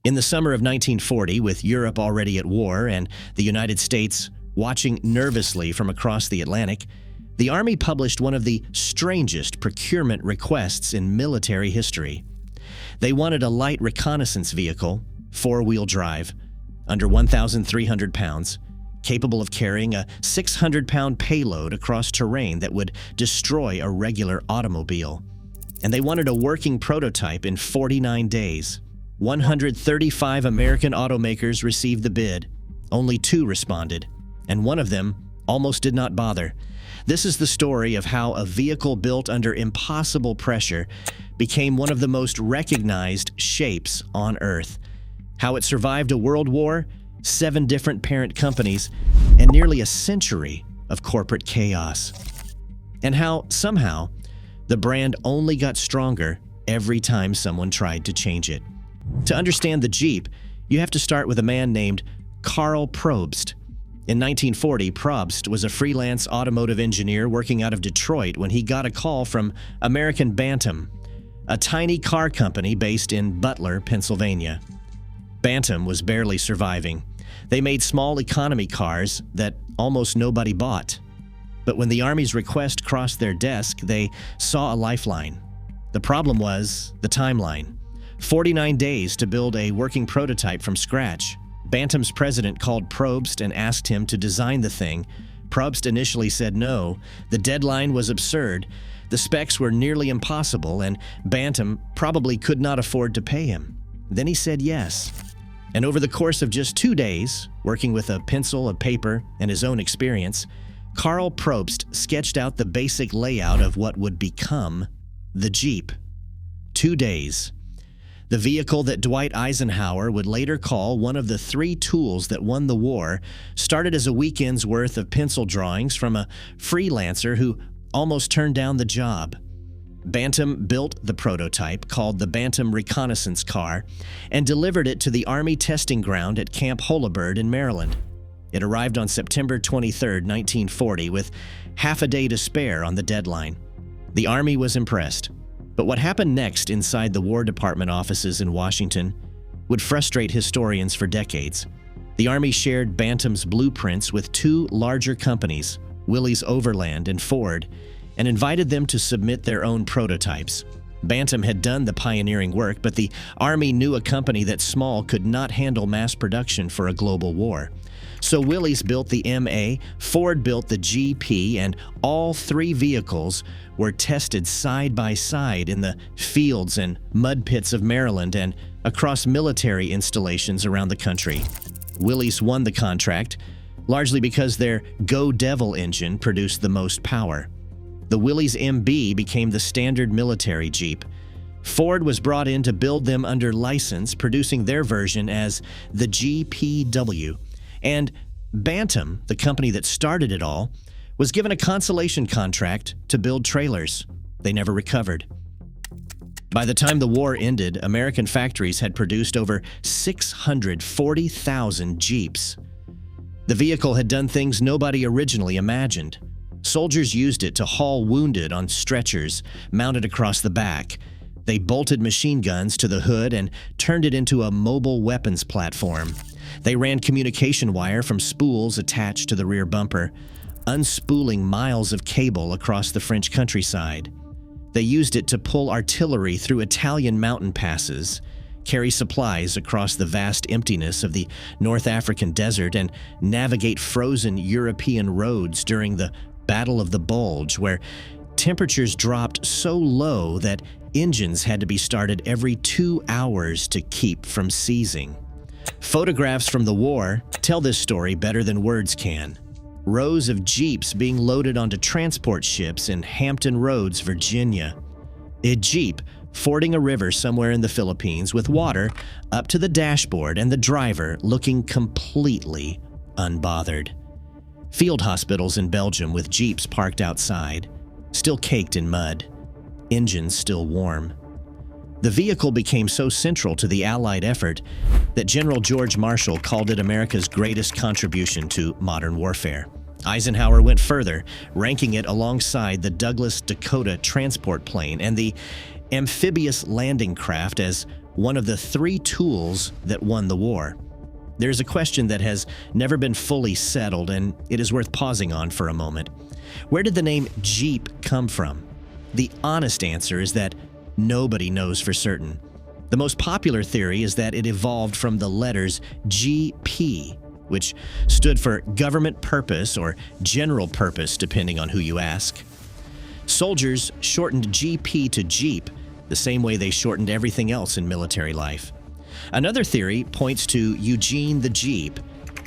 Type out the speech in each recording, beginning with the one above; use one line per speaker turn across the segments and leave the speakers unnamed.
In the summer of 1940, with Europe already at war and the United States watching nervously from across the Atlantic, the Army published one of the strangest procurement requests in military history. They wanted a light reconnaissance vehicle, four-wheel drive, under 1,300 pounds, capable of carrying a 600-pound payload across terrain that would destroy a regular automobile. And they wanted a working prototype in 49 days. 135 American automakers received the bid. Only 2 responded, and one of them almost did not bother. This is the story of how a vehicle built under impossible pressure became one of the most recognized shapes on Earth. How it survived a world war, 7 different parent companies, and nearly a century of corporate chaos. And how, somehow, the brand only got stronger every time someone tried to change it. To understand the Jeep, you have to start with a man named Karl Probst. In 1940, Probst was a freelance automotive engineer working out of Detroit when he got a call from American Bantam, a tiny car company based in Butler, Pennsylvania. Bantam was barely surviving. They made small economy cars that almost nobody bought. But when the Army's request crossed their desk, they saw a lifeline. The problem was the timeline. 49 days to build a working prototype from scratch. Bantam's president called Probst and asked him to design the thing. Probst initially said no. The deadline was absurd. The specs were nearly impossible, and Bantam probably could not afford to pay him. Then he said yes. And over the course of just 2 days, working with a pencil, a paper, and his own experience, Karl Probst sketched out the basic layout of what would become the Jeep. 2 days. The vehicle that Dwight Eisenhower would later call one of the 3 tools that won the war started as a weekend's worth of pencil drawings from a freelancer who almost turned down the job. Bantam built the prototype, called the Bantam Reconnaissance Car, and delivered it to the Army testing ground at Camp Holabird in Maryland. It arrived on September 23, 1940, with half a day to spare on the deadline. The Army was impressed. But what happened next inside the War Department offices in Washington would frustrate historians for decades. The Army shared Bantam's blueprints with 2 larger companies, Willys Overland and Ford, and invited them to submit their own prototypes. Bantam had done the pioneering work, but the Army knew a company that small could not handle mass production for a global war. So Willys built the MA, Ford built the GP, and all 3 vehicles were tested side by side in the fields and mud pits of Maryland and across military installations around the country. Willys won the contract, largely because their Go Devil engine produced the most power. The Willys MB became the standard military Jeep. Ford was brought in to build them under license, producing their version as the GPW. And Bantam, the company that started it all, was given a consolation contract to build trailers. They never recovered. By the time the war ended, American factories had produced over 640,000 Jeeps. The vehicle had done things nobody originally imagined. Soldiers used it to haul wounded on stretchers mounted across the back. They bolted machine guns to the hood and turned it into a mobile weapons platform. They ran communication wire from spools attached to the rear bumper, unspooling miles of cable across the French countryside. They used it to pull artillery through Italian mountain passes, carry supplies across the vast emptiness of the North African desert, and navigate frozen European roads during the Battle of the Bulge, where temperatures dropped so low that engines had to be started every 2 hours to keep from seizing. Photographs from the war tell this story better than words can. Rows of Jeeps being loaded onto transport ships in Hampton Roads, Virginia. A Jeep fording a river somewhere in the Philippines with water up to the dashboard and the driver looking completely unbothered. Field hospitals in Belgium with Jeeps parked outside, still caked in mud, engines still warm. The vehicle became so central to the Allied effort that General George Marshall called it America's greatest contribution to modern warfare. Eisenhower went further, ranking it alongside the Douglas Dakota transport plane and the amphibious landing craft as one of the three tools that won the war. There's a question that has never been fully settled, and it is worth pausing on for a moment. Where did the name Jeep come from? The honest answer is that nobody knows for certain. The most popular theory is that it evolved from the letters GP, which stood for Government Purpose or General Purpose, depending on who you ask. Soldiers shortened GP to Jeep the same way they shortened everything else in military life. Another theory points to Eugene the Jeep,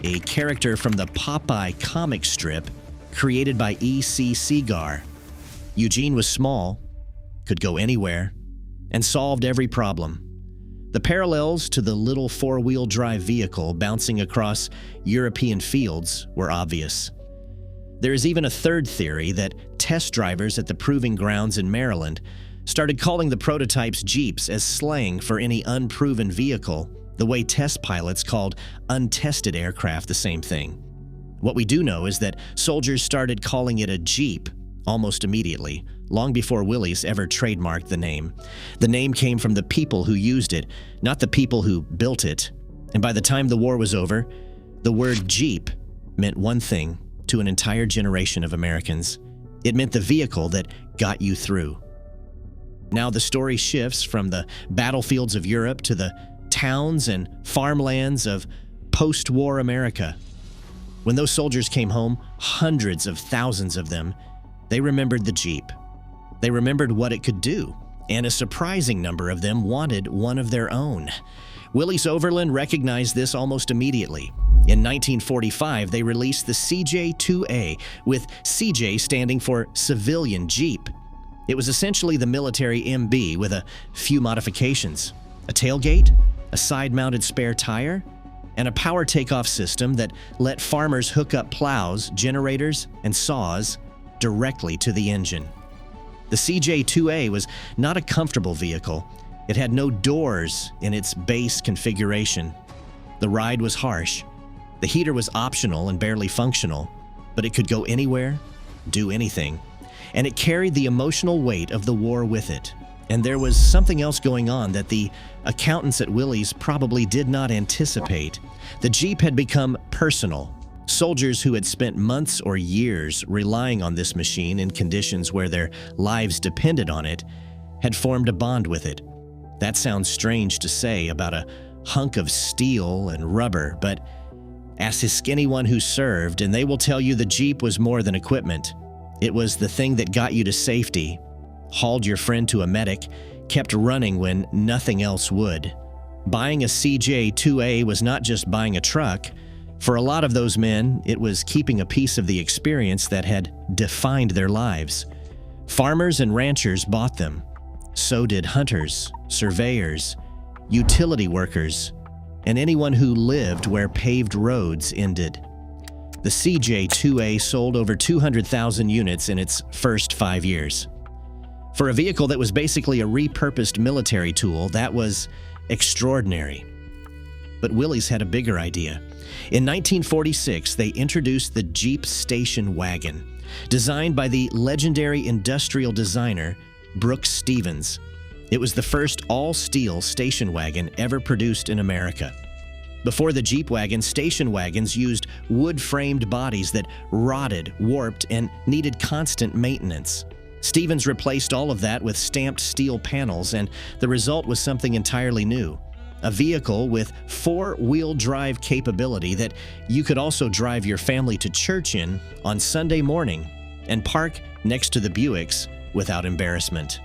a character from the Popeye comic strip created by E.C. Segar. Eugene was small, could go anywhere, and solved every problem. The parallels to the little four-wheel drive vehicle bouncing across European fields were obvious. There is even a third theory that test drivers at the proving grounds in Maryland started calling the prototypes Jeeps as slang for any unproven vehicle, the way test pilots called untested aircraft the same thing. What we do know is that soldiers started calling it a Jeep almost immediately, long before Willys ever trademarked the name. The name came from the people who used it, not the people who built it. And by the time the war was over, the word Jeep meant one thing to an entire generation of Americans. It meant the vehicle that got you through. Now the story shifts from the battlefields of Europe to the towns and farmlands of post-war America. When those soldiers came home, hundreds of thousands of them, they remembered the Jeep. They remembered what it could do, and a surprising number of them wanted one of their own. Willys Overland recognized this almost immediately. In 1945, they released the CJ-2A, with CJ standing for Civilian Jeep. It was essentially the military MB with a few modifications: a tailgate, a side-mounted spare tire, and a power takeoff system that let farmers hook up plows, generators, and saws directly to the engine. The CJ-2A was not a comfortable vehicle. It had no doors in its base configuration. The ride was harsh. The heater was optional and barely functional, but it could go anywhere, do anything. And it carried the emotional weight of the war with it. And there was something else going on that the accountants at Willys probably did not anticipate. The Jeep had become personal. Soldiers who had spent months or years relying on this machine in conditions where their lives depended on it had formed a bond with it. That sounds strange to say about a hunk of steel and rubber, but ask anyone who served and they will tell you the Jeep was more than equipment. It was the thing that got you to safety, hauled your friend to a medic, kept running when nothing else would. Buying a CJ-2A was not just buying a truck. For a lot of those men, it was keeping a piece of the experience that had defined their lives. Farmers and ranchers bought them. So did hunters, surveyors, utility workers, and anyone who lived where paved roads ended. The CJ-2A sold over 200,000 units in its first 5 years. For a vehicle that was basically a repurposed military tool, that was extraordinary. But Willys had a bigger idea. In 1946, they introduced the Jeep station wagon, designed by the legendary industrial designer Brooks Stevens. It was the first all-steel station wagon ever produced in America. Before the Jeep wagon, station wagons used wood-framed bodies that rotted, warped, and needed constant maintenance. Stevens replaced all of that with stamped steel panels, and the result was something entirely new. A vehicle with four-wheel drive capability that you could also drive your family to church in on Sunday morning and park next to the Buicks without embarrassment.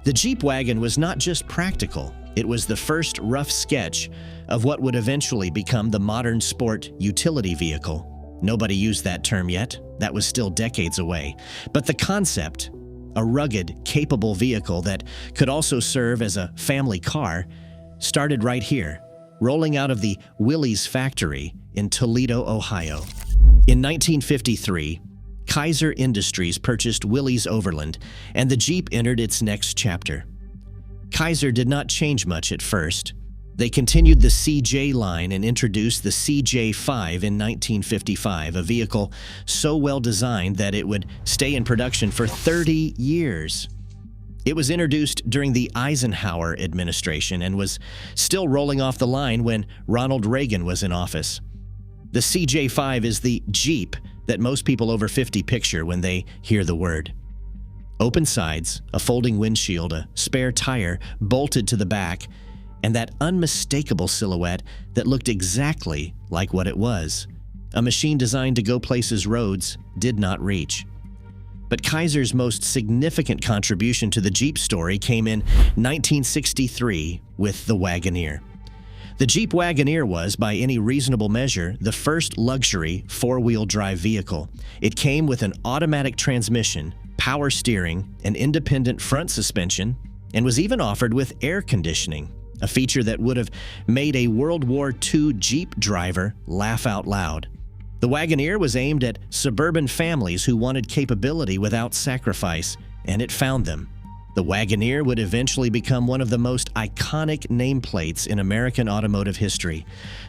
The Jeep wagon was not just practical. It was the first rough sketch of what would eventually become the modern sport utility vehicle. Nobody used that term yet. That was still decades away. But the concept, a rugged, capable vehicle that could also serve as a family car, started right here, rolling out of the Willys factory in Toledo, Ohio. In 1953, Kaiser Industries purchased Willys Overland, and the Jeep entered its next chapter. Kaiser did not change much at first. They continued the CJ line and introduced the CJ-5 in 1955, a vehicle so well designed that it would stay in production for 30 years. It was introduced during the Eisenhower administration and was still rolling off the line when Ronald Reagan was in office. The CJ5 is the Jeep that most people over 50 picture when they hear the word. Open sides, a folding windshield, a spare tire bolted to the back, and that unmistakable silhouette that looked exactly like what it was. A machine designed to go places roads did not reach. But Kaiser's most significant contribution to the Jeep story came in 1963 with the Wagoneer. The Jeep Wagoneer was, by any reasonable measure, the first luxury four-wheel drive vehicle. It came with an automatic transmission, power steering, an independent front suspension, and was even offered with air conditioning, a feature that would have made a World War II Jeep driver laugh out loud. The Wagoneer was aimed at suburban families who wanted capability without sacrifice, and it found them. The Wagoneer would eventually become one of the most iconic nameplates in American automotive history.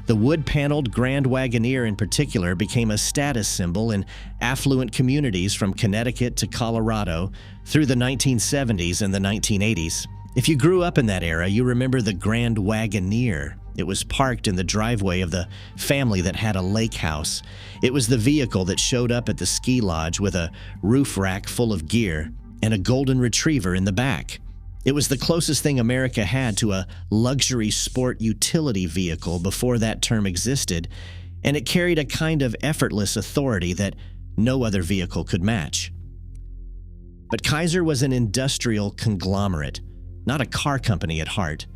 The wood-paneled Grand Wagoneer in particular became a status symbol in affluent communities from Connecticut to Colorado through the 1970s and the 1980s. If you grew up in that era, you remember the Grand Wagoneer. It was parked in the driveway of the family that had a lake house. It was the vehicle that showed up at the ski lodge with a roof rack full of gear and a golden retriever in the back. It was the closest thing America had to a luxury sport utility vehicle before that term existed, and it carried a kind of effortless authority that no other vehicle could match. But Kaiser was an industrial conglomerate, not a car company at heart.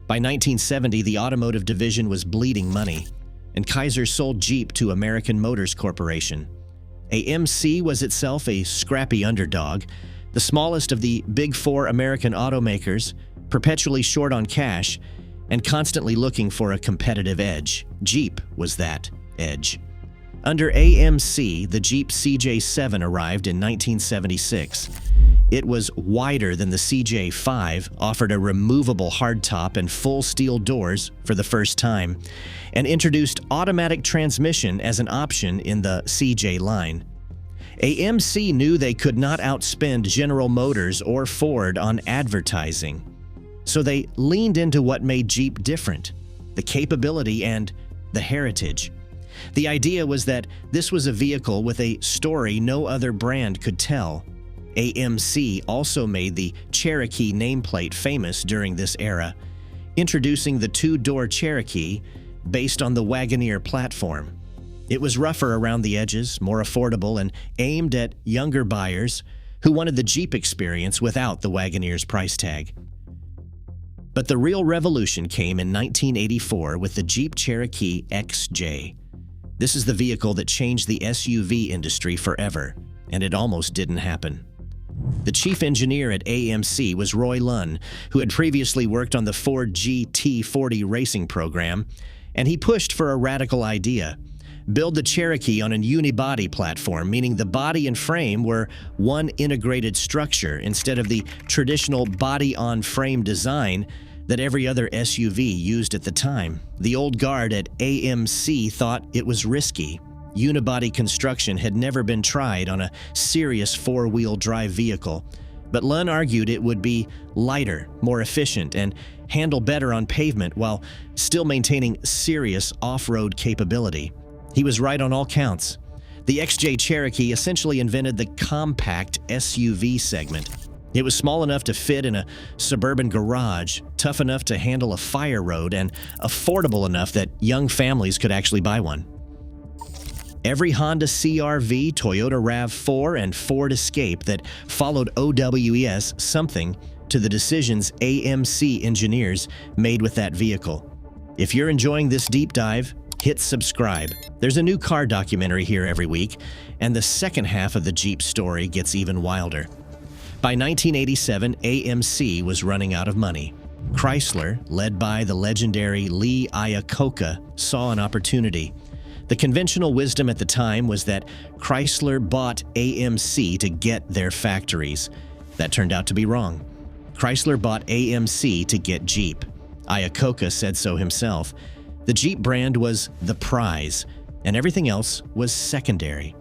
By 1970, the automotive division was bleeding money, and Kaiser sold Jeep to American Motors Corporation. AMC was itself a scrappy underdog, the smallest of the big four American automakers, perpetually short on cash and constantly looking for a competitive edge. Jeep was that edge. Under AMC, the Jeep CJ7 arrived in 1976. It was wider than the CJ5, offered a removable hardtop and full steel doors for the first time, and introduced automatic transmission as an option in the CJ line. AMC knew they could not outspend General Motors or Ford on advertising, so they leaned into what made Jeep different: the capability and the heritage. The idea was that this was a vehicle with a story no other brand could tell. AMC also made the Cherokee nameplate famous during this era, introducing the two-door Cherokee based on the Wagoneer platform. It was rougher around the edges, more affordable, and aimed at younger buyers who wanted the Jeep experience without the Wagoneer's price tag. But the real revolution came in 1984 with the Jeep Cherokee XJ. This is the vehicle that changed the SUV industry forever, and it almost didn't happen. The chief engineer at AMC was Roy Lunn, who had previously worked on the Ford GT40 racing program, and he pushed for a radical idea: build the Cherokee on a unibody platform, meaning the body and frame were one integrated structure instead of the traditional body-on-frame design that every other SUV used at the time. The old guard at AMC thought it was risky. Unibody construction had never been tried on a serious four-wheel drive vehicle, but Lunn argued it would be lighter, more efficient, and handle better on pavement while still maintaining serious off-road capability. He was right on all counts. The XJ Cherokee essentially invented the compact SUV segment. It was small enough to fit in a suburban garage, tough enough to handle a fire road, and affordable enough that young families could actually buy one. Every Honda CR-V, Toyota RAV4, and Ford Escape that followed OWES something to the decisions AMC engineers made with that vehicle. If you're enjoying this deep dive, hit subscribe. There's a new car documentary here every week, and the second half of the Jeep story gets even wilder. By 1987, AMC was running out of money. Chrysler, led by the legendary Lee Iacocca, saw an opportunity. The conventional wisdom at the time was that Chrysler bought AMC to get their factories. That turned out to be wrong. Chrysler bought AMC to get Jeep. Iacocca said so himself. The Jeep brand was the prize, and everything else was secondary.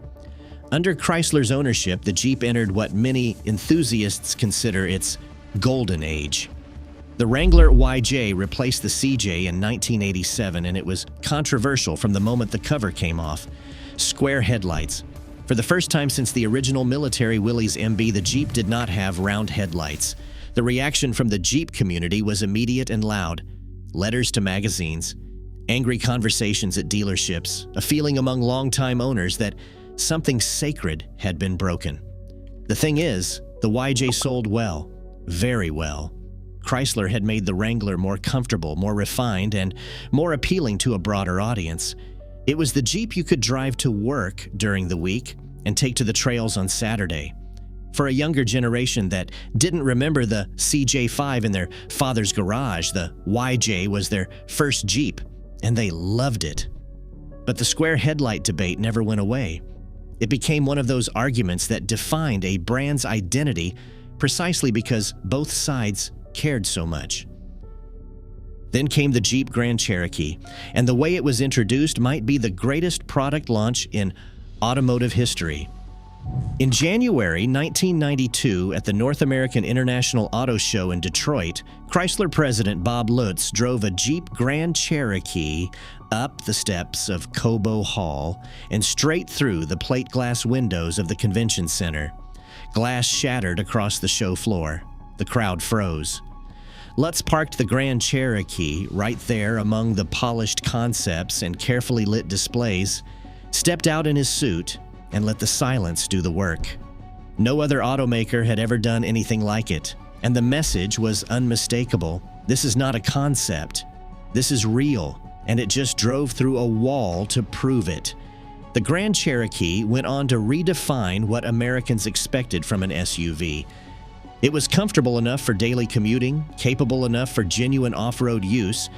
Under Chrysler's ownership, the Jeep entered what many enthusiasts consider its golden age. The Wrangler YJ replaced the CJ in 1987, and it was controversial from the moment the cover came off. Square headlights. For the first time since the original military Willys MB, the Jeep did not have round headlights. The reaction from the Jeep community was immediate and loud. Letters to magazines, angry conversations at dealerships, a feeling among longtime owners that something sacred had been broken. The thing is, the YJ sold well, very well. Chrysler had made the Wrangler more comfortable, more refined, and more appealing to a broader audience. It was the Jeep you could drive to work during the week and take to the trails on Saturday. For a younger generation that didn't remember the CJ5 in their father's garage, the YJ was their first Jeep, and they loved it. But the square headlight debate never went away. It became one of those arguments that defined a brand's identity precisely because both sides cared so much. Then came the Jeep Grand Cherokee, and the way it was introduced might be the greatest product launch in automotive history. In January 1992, at the North American International Auto Show in Detroit, Chrysler President Bob Lutz drove a Jeep Grand Cherokee up the steps of Cobo Hall and straight through the plate glass windows of the convention center. Glass shattered across the show floor. The crowd froze. Lutz parked the Grand Cherokee right there among the polished concepts and carefully lit displays, stepped out in his suit, and let the silence do the work. No other automaker had ever done anything like it, and the message was unmistakable. This is not a concept. This is real, and it just drove through a wall to prove it. The Grand Cherokee went on to redefine what Americans expected from an SUV. It was comfortable enough for daily commuting, capable enough for genuine off-road use,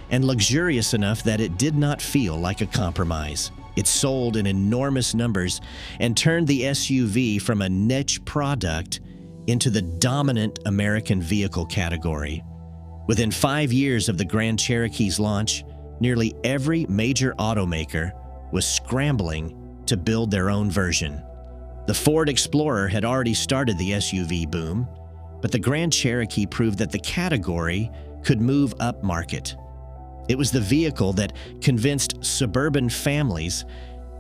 and luxurious enough that it did not feel like a compromise. It sold in enormous numbers and turned the SUV from a niche product into the dominant American vehicle category. Within 5 years of the Grand Cherokee's launch, nearly every major automaker was scrambling to build their own version. The Ford Explorer had already started the SUV boom, but the Grand Cherokee proved that the category could move upmarket. It was the vehicle that convinced suburban families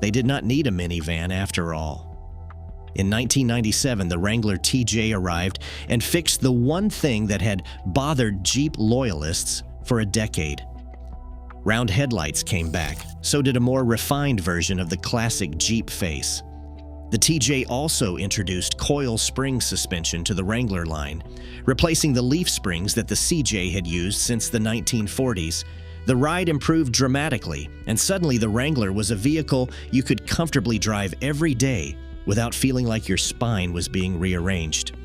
they did not need a minivan after all. In 1997, the Wrangler TJ arrived and fixed the one thing that had bothered Jeep loyalists for a decade. Round headlights came back, so did a more refined version of the classic Jeep face. The TJ also introduced coil spring suspension to the Wrangler line, replacing the leaf springs that the CJ had used since the 1940s. The ride improved dramatically, and suddenly the Wrangler was a vehicle you could comfortably drive every day without feeling like your spine was being rearranged.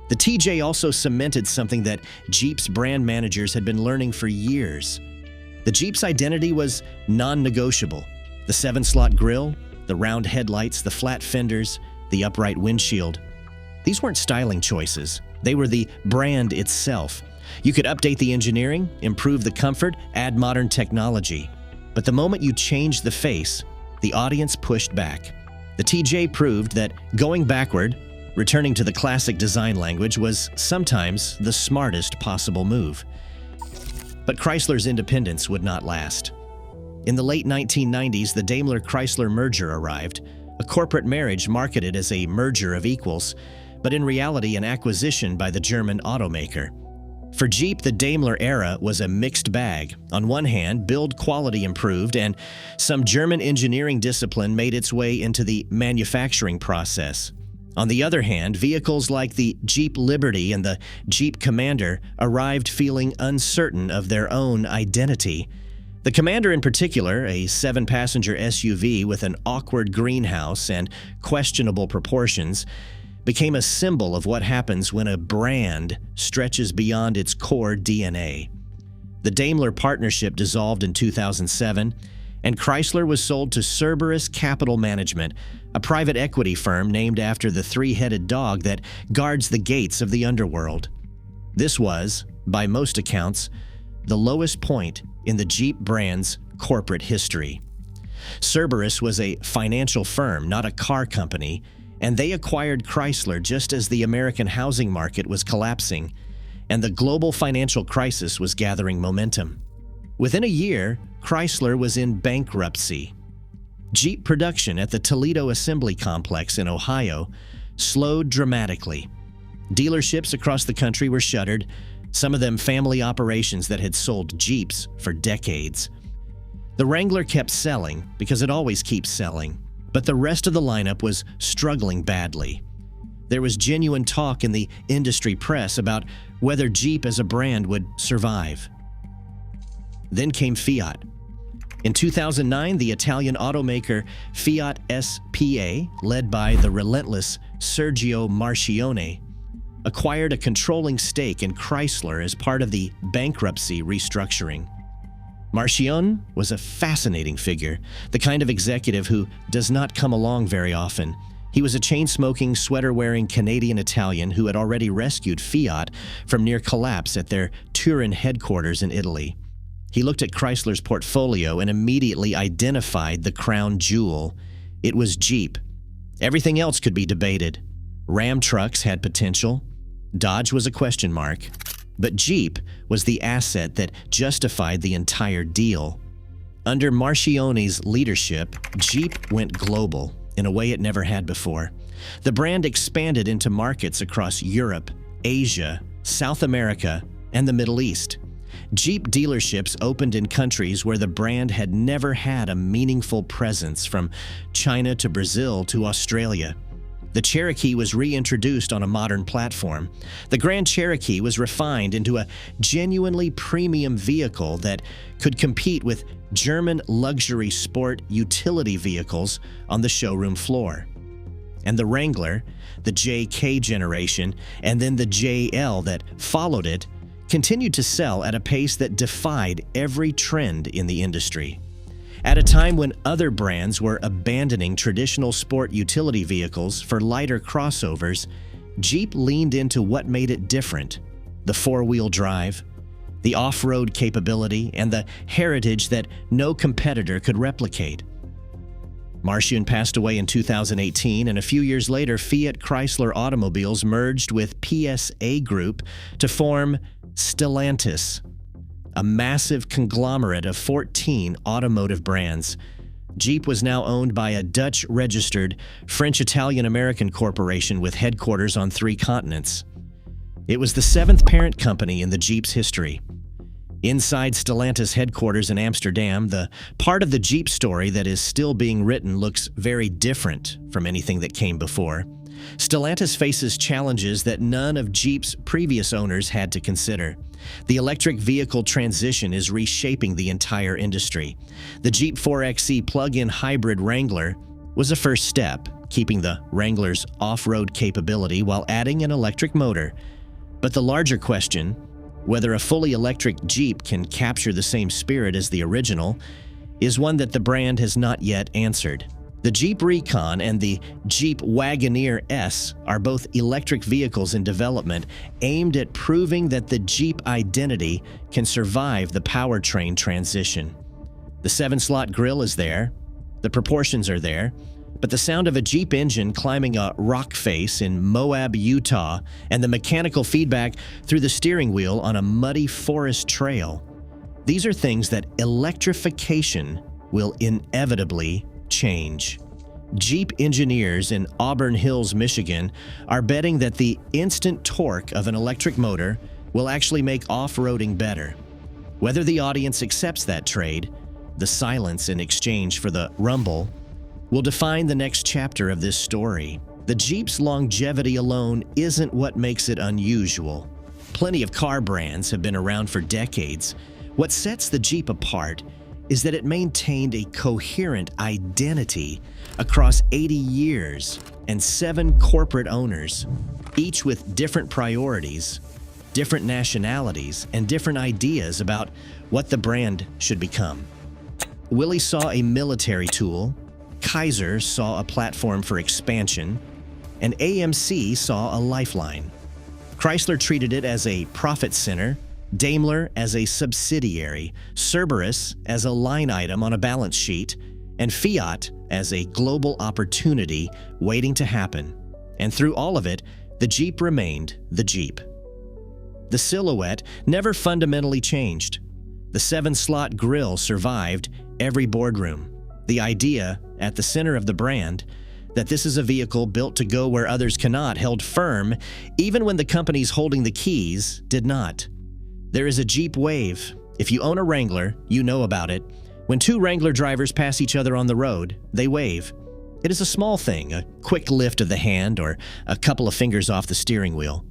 The TJ also cemented something that Jeep's brand managers had been learning for years. The Jeep's identity was non-negotiable. The 7-slot grille, the round headlights, the flat fenders, the upright windshield. These weren't styling choices. They were the brand itself. You could update the engineering, improve the comfort, add modern technology. But the moment you changed the face, the audience pushed back. The TJ proved that going backward, returning to the classic design language, was sometimes the smartest possible move. But Chrysler's independence would not last. In the late 1990s, the Daimler-Chrysler merger arrived, a corporate marriage marketed as a merger of equals, but in reality an acquisition by the German automaker. For Jeep, the Daimler era was a mixed bag. On one hand, build quality improved, and some German engineering discipline made its way into the manufacturing process. On the other hand, vehicles like the Jeep Liberty and the Jeep Commander arrived feeling uncertain of their own identity. The Commander in particular, a 7-passenger SUV with an awkward greenhouse and questionable proportions, became a symbol of what happens when a brand stretches beyond its core DNA. The Daimler partnership dissolved in 2007, and Chrysler was sold to Cerberus Capital Management, a private equity firm named after the 3-headed dog that guards the gates of the underworld. This was, by most accounts, the lowest point in the Jeep brand's corporate history. Cerberus was a financial firm, not a car company, and they acquired Chrysler just as the American housing market was collapsing. and the global financial crisis was gathering momentum. Within a year, Chrysler was in bankruptcy. Jeep production at the Toledo Assembly Complex in Ohio slowed dramatically. Dealerships across the country were shuttered, some of them family operations that had sold Jeeps for decades. The Wrangler kept selling because it always keeps selling, but the rest of the lineup was struggling badly. There was genuine talk in the industry press about whether Jeep as a brand would survive. Then came Fiat. In 2009, the Italian automaker Fiat SPA, led by the relentless Sergio Marchionne, acquired a controlling stake in Chrysler as part of the bankruptcy restructuring. Marchionne was a fascinating figure, the kind of executive who does not come along very often. He was a chain-smoking, sweater-wearing Canadian-Italian who had already rescued Fiat from near collapse at their Turin headquarters in Italy. He looked at Chrysler's portfolio and immediately identified the crown jewel. It was Jeep. Everything else could be debated. Ram trucks had potential. Dodge was a question mark. But Jeep was the asset that justified the entire deal. Under Marchionne's leadership, Jeep went global in a way it never had before. The brand expanded into markets across Europe, Asia, South America, and the Middle East. Jeep dealerships opened in countries where the brand had never had a meaningful presence, from China to Brazil to Australia. The Cherokee was reintroduced on a modern platform. The Grand Cherokee was refined into a genuinely premium vehicle that could compete with German luxury sport utility vehicles on the showroom floor. And the Wrangler, the JK generation, and then the JL that followed it, continued to sell at a pace that defied every trend in the industry. At a time when other brands were abandoning traditional sport utility vehicles for lighter crossovers, Jeep leaned into what made it different: the four-wheel drive, the off-road capability, and the heritage that no competitor could replicate. Marchionne passed away in 2018, and a few years later, Fiat Chrysler Automobiles merged with PSA Group to form Stellantis, a massive conglomerate of 14 automotive brands. Jeep was now owned by a Dutch-registered French-Italian-American corporation with headquarters on 3 continents. It was the 7th parent company in the Jeep's history. Inside Stellantis headquarters in Amsterdam, the part of the Jeep story that is still being written looks very different from anything that came before. Stellantis faces challenges that none of Jeep's previous owners had to consider. The electric vehicle transition is reshaping the entire industry. The Jeep 4xe plug-in hybrid Wrangler was a first step, keeping the Wrangler's off-road capability while adding an electric motor. But the larger question, whether a fully electric Jeep can capture the same spirit as the original, is one that the brand has not yet answered. The Jeep Recon and the Jeep Wagoneer S are both electric vehicles in development aimed at proving that the Jeep identity can survive the powertrain transition. The 7-slot grille is there, the proportions are there, but the sound of a Jeep engine climbing a rock face in Moab, Utah, and the mechanical feedback through the steering wheel on a muddy forest trail, these are things that electrification will inevitably change. Jeep engineers in Auburn Hills, Michigan, are betting that the instant torque of an electric motor will actually make off-roading better. Whether the audience accepts that trade, the silence in exchange for the rumble, will define the next chapter of this story. The Jeep's longevity alone isn't what makes it unusual. Plenty of car brands have been around for decades. What sets the Jeep apart is that it maintained a coherent identity across 80 years and 7 corporate owners, each with different priorities, different nationalities, and different ideas about what the brand should become. Willys saw a military tool, Kaiser saw a platform for expansion, and AMC saw a lifeline. Chrysler treated it as a profit center, Daimler as a subsidiary, Cerberus as a line item on a balance sheet, and Fiat as a global opportunity waiting to happen. And through all of it, the Jeep remained the Jeep. The silhouette never fundamentally changed. The 7-slot grille survived every boardroom. The idea, at the center of the brand, that this is a vehicle built to go where others cannot, held firm even when the companies holding the keys did not. There is a Jeep wave. If you own a Wrangler, you know about it. When two Wrangler drivers pass each other on the road, they wave. It is a small thing, a quick lift of the hand or a couple of fingers off the steering wheel.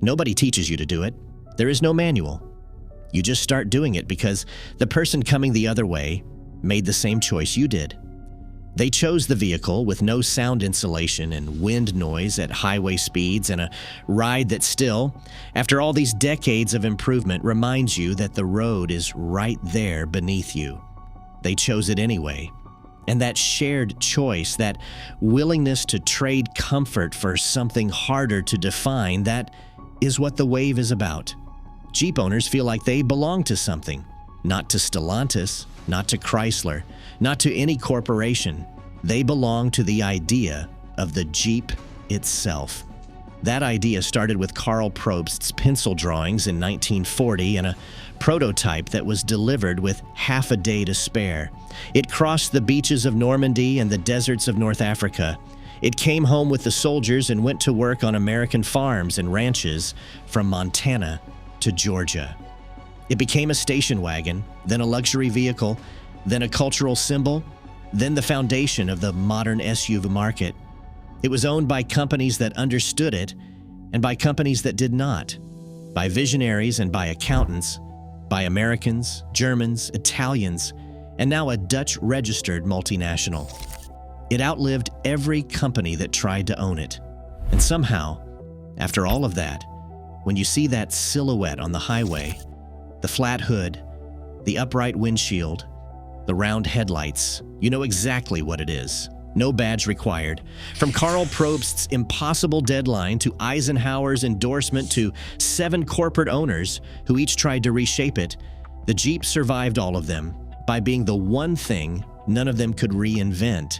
Nobody teaches you to do it. There is no manual. You just start doing it because the person coming the other way made the same choice you did. They chose the vehicle with no sound insulation and wind noise at highway speeds and a ride that still, after all these decades of improvement, reminds you that the road is right there beneath you. They chose it anyway. And that shared choice, that willingness to trade comfort for something harder to define, that is what the Wave is about. Jeep owners feel like they belong to something, not to Stellantis, not to Chrysler, not to any corporation. They belong to the idea of the Jeep itself. That idea started with Karl Probst's pencil drawings in 1940 and a prototype that was delivered with half a day to spare. It crossed the beaches of Normandy and the deserts of North Africa. It came home with the soldiers and went to work on American farms and ranches from Montana to Georgia. It became a station wagon, then a luxury vehicle, then a cultural symbol, then the foundation of the modern SUV market. It was owned by companies that understood it and by companies that did not, by visionaries and by accountants, by Americans, Germans, Italians, and now a Dutch-registered multinational. It outlived every company that tried to own it. And somehow, after all of that, when you see that silhouette on the highway, the flat hood, the upright windshield, the round headlights, you know exactly what it is. No badge required. From Karl Probst's impossible deadline to Eisenhower's endorsement to 7 corporate owners who each tried to reshape it, the Jeep survived all of them by being the one thing none of them could reinvent.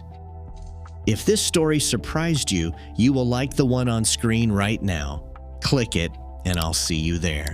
If this story surprised you, you will like the one on screen right now. Click it, and I'll see you there.